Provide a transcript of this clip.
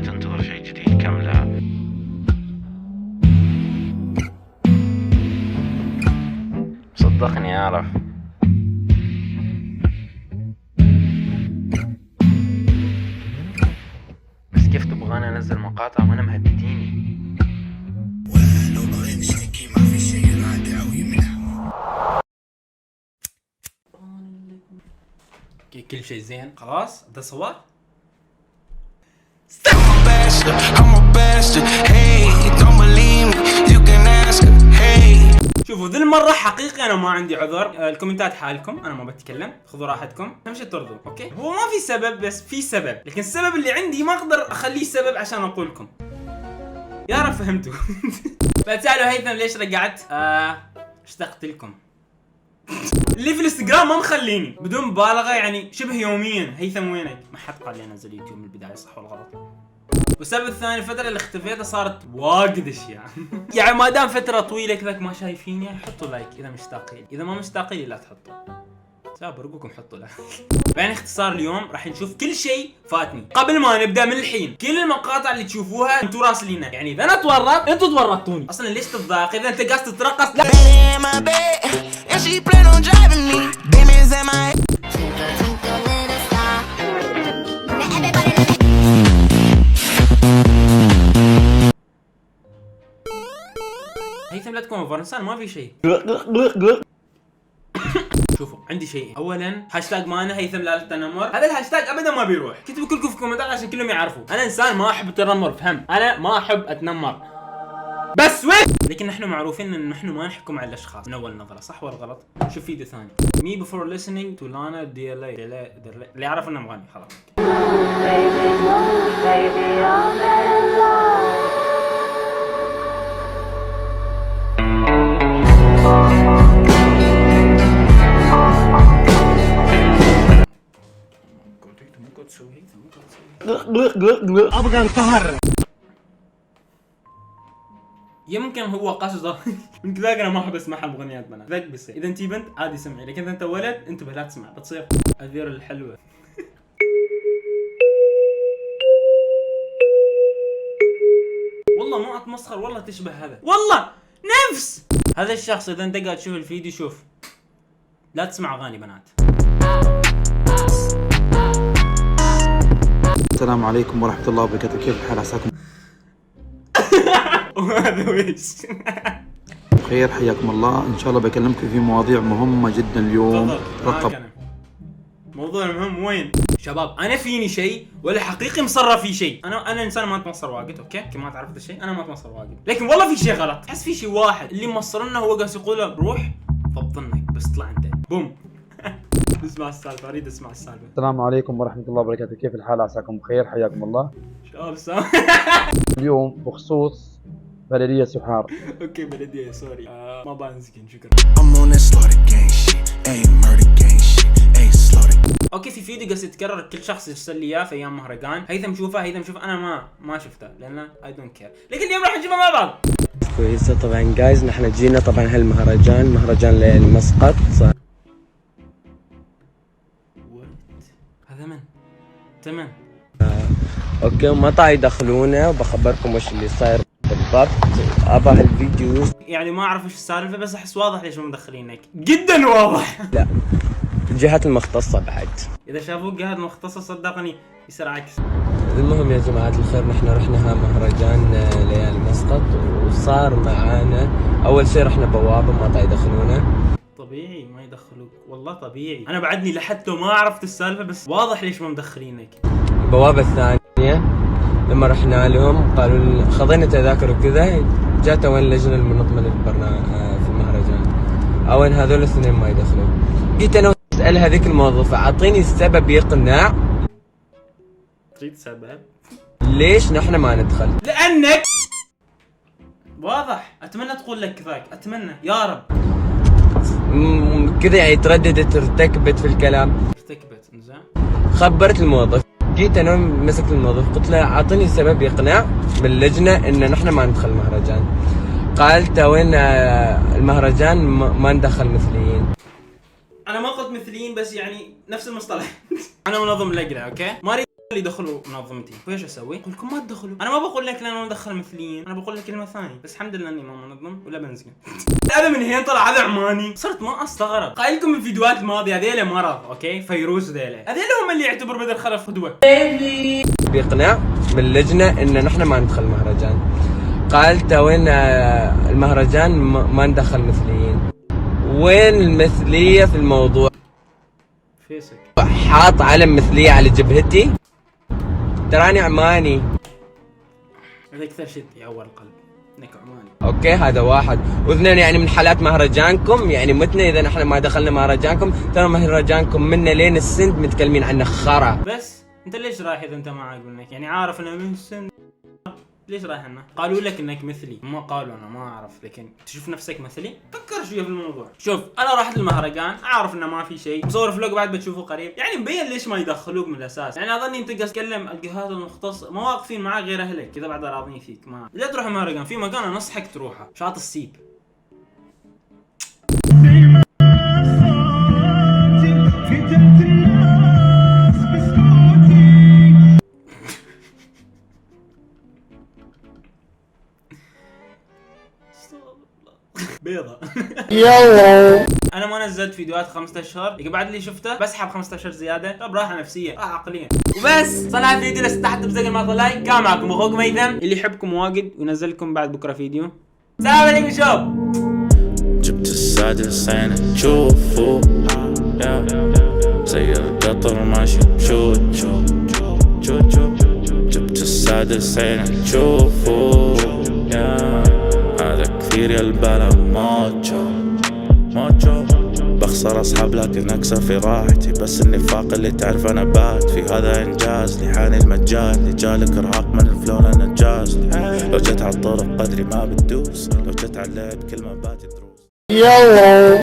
قاعد تنتظر شيء جديد كمله. صدقني أعرف. بس كيف تبغاني أنزل مقاطع وأنا مهدديني؟ كل شيء زين خلاص ده صور. شوفوا ذي المرة حقيقي أنا ما عندي عذر. الكومنتات حالكم، أنا ما بتكلم، خذوا راحتكم، أهم شيء ترضوا، أوكي؟ هو ما في سبب بس في سبب، لكن السبب اللي عندي ما أقدر أخليه سبب عشان أقول لكم. يا رب فهمتوا. فتسألوا هيثم ليش رجعت؟ اشتقت لكم. اللي في الانستغرام ما مخليني بدون مبالغة يعني شبه يوميا هيثم وينك؟ ما حد قال لي انزل يوتيوب من البداية، صح ولا غلط؟ والسبب الثاني الفترة اللي اختفيتها صارت واجد اشياء. يعني ما دام فترة طويلة كذاك ما شايفيني يعني حطوا لايك اذا مشتاقين، اذا ما مشتاقين لا تحطوا. برجوكم حطوا لايك. يعني اختصار اليوم راح نشوف كل شيء فاتني. قبل ما نبدا من الحين كل المقاطع اللي تشوفوها انتوا راسلينها، يعني اذا انا اتورط انتوا تورطوني. اصلا ليش تتضايق اذا انت قاعد تترقص؟ لا هيثم لا تكون فرنسان ما في شيء. شوفوا عندي شيء، اولا هاشتاج مانا هيثم لا التنمر، هذا الهاشتاج ابدا ما بيروح. كتبوا كلكم في الكومنتات عشان كلهم يعرفوا انا انسان ما احب التنمر، فهم؟ انا ما احب اتنمر بس وين، لكن نحن معروفين ان نحن ما نحكم على الاشخاص من اول نظره، صح ولا غلط؟ شوف فيديو ثاني مي بيفور listening to لانا ديلي اللي يعرف انه مغني خلاص. ابغى انقهر. يمكن هو قصده. من كذاك انا ما احب اسمعها مغنيات بنات، ذاك بس اذا انت بنت عادي سمعي، لكن اذا انت ولد انتبه لا تسمع، بتصير اذير الحلوه. والله ما اتمسخر، والله تشبه هذا، والله نفس هذا الشخص. اذا انت قاعد تشوف الفيديو شوف لا تسمع اغاني بنات. السلام عليكم ورحمة الله وبركاته، كيف الحال؟ عساكم وهذا ويش؟ بخير، حياكم الله. إن شاء الله بكلمكم في مواضيع مهمة جدا اليوم. موضوع مهم وين؟ شباب أنا فيني شيء ولا حقيقي مصرف في شيء. أنا إنسان ما أتمصر واجد، أوكي؟ كما تعرفت الشيء أنا ما أتمصر واجد، لكن والله في شيء غلط. أحس في شيء واحد اللي مصرنا هو قاعد يقول روح فضلني بس طلع أنت بوم. اسمع السالفة، أريد أسمع السالفة. السلام عليكم ورحمة الله وبركاته، كيف الحال؟ عساكم بخير، حياكم الله. شباب سلام. اليوم بخصوص بلدية سحار. أوكي بلدية سوري، ما بانسكن شكرا. اوكي في فيديو قاعد يتكرر كل شخص يرسل لي اياه في ايام مهرجان. هيثم شوفه، هيثم شوف. انا ما شفته لان اي دونت كير، لكن اليوم راح نشوفه مع بعض. كويسة طبعا جايز، نحن جينا طبعا هالمهرجان، مهرجان للمسقط. هذا من تمام اوكي وما طاي يدخلونا، وبخبركم وش اللي صاير بالضبط. ابا هالفيديو يعني ما اعرف ايش السالفه، بس احس واضح ليش هم مدخلينك، جدا واضح. لا الجهات المختصة بعد اذا شافوك جهات مختصه صدقني يصير عكس. المهم يا جماعة الخير، نحن رحنا مهرجان ليالي مسقط، وصار معانا اول شيء رحنا بوابة ما طاي يدخلونا. طبيعي ما يدخلوك، والله طبيعي. انا بعدني لحتى ما عرفت السالفه، بس واضح ليش ما مدخلينك. البوابة الثانية لما رحنا لهم قالوا خذينا تذاكر وكذا، جات وين اللجنة المنظمة للبرنامج في المهرجان، وين هذول الاثنين ما يدخلون. جيت انا اسال هذيك الموظفة اعطيني سبب يقنع. تريد سبب ليش نحن ما ندخل؟ لانك واضح. اتمنى تقول لك كذاك، اتمنى يا رب. كذا يعني ترددت ارتكبت في الكلام. ارتكبت انزين. خبرت الموظف، جيت انا مسكت الموظف قلت له اعطيني سبب يقنع باللجنه ان نحن ما ندخل المهرجان. قال وين المهرجان ما ندخل مثليين. انا ما قلت مثليين بس يعني نفس المصطلح. انا منظم اللجنه اوكي، ما اريد اللي دخلوا منظمتي، فايش اسوي؟ اقول لكم ما تدخلوا. انا ما بقول لك انا ما ادخل مثليين، انا بقول لك كلمه ثانيه، بس الحمد لله اني ما منظم ولا بنزين. هذا من هين طلع هذا عماني. صرت ما استغرب. قايلكم الفيديوهات الماضيه هذيلا مرض، اوكي؟ فيروز ذيلا هذيلا هم اللي يعتبر بدر خلف قدوه. بيقنع من اللجنة ان نحن ما ندخل مهرجان. قال وين المهرجان ما ندخل مثليين. وين المثلية في الموضوع؟ فيسك حاط علم مثلية على جبهتي. تراني عماني. هذا اكثر شيء يعور القلب انك عماني. اوكي هذا واحد، واثنين يعني من حالات مهرجانكم يعني متنا اذا نحن ما دخلنا مهرجانكم، ترى مهرجانكم منا لين السند متكلمين عنه خرا. بس انت ليش رايح اذا انت ما عاجبنك؟ يعني عارف انا من السن ليش رايح هنا؟ قالوا لك انك مثلي، ما قالوا انا ما اعرف، لكن تشوف نفسك مثلي؟ فكر شويه في الموضوع. شوف انا رحت المهرجان، اعرف انه ما في شيء، مصور فلوق بعد بتشوفه قريب، يعني مبين ليش ما يدخلوك من الاساس، يعني اظني انت قاعد تتكلم الجهات المختصه ما واقفين معاك غير اهلك، كذا بعد راضين فيك، ما لا تروح المهرجان، في مكان انصحك تروحه، شاطئ السيب. بيضة. يلا انا ما نزلت فيديوهات 15 شهر، بعد اللي شفته بسحب 15 زياده، طب راحه نفسيه، راحه عقليه. وبس صنع الفيديو لسه تحت بزر ما لايك، كان معكم اخوكم ميثم اللي يحبكم واجد وينزل لكم بعد بكره فيديو. السلام عليكم شباب. جبت السادس عين تشوفه زي القطر ماشي تشوت جبت السادس عين تشوفه هذا كثير يا البلا موتشو بخسر اصحاب لكن اكسر في راحتي، بس النفاق اللي تعرف انا بات في هذا انجاز لي، حاني المجال اللي جالك ارهاق من الفلون انا انجاز لو جيت على الطرق قدري ما بتدوس، لو جيت على اللعب كل ما باتي دروس. يلا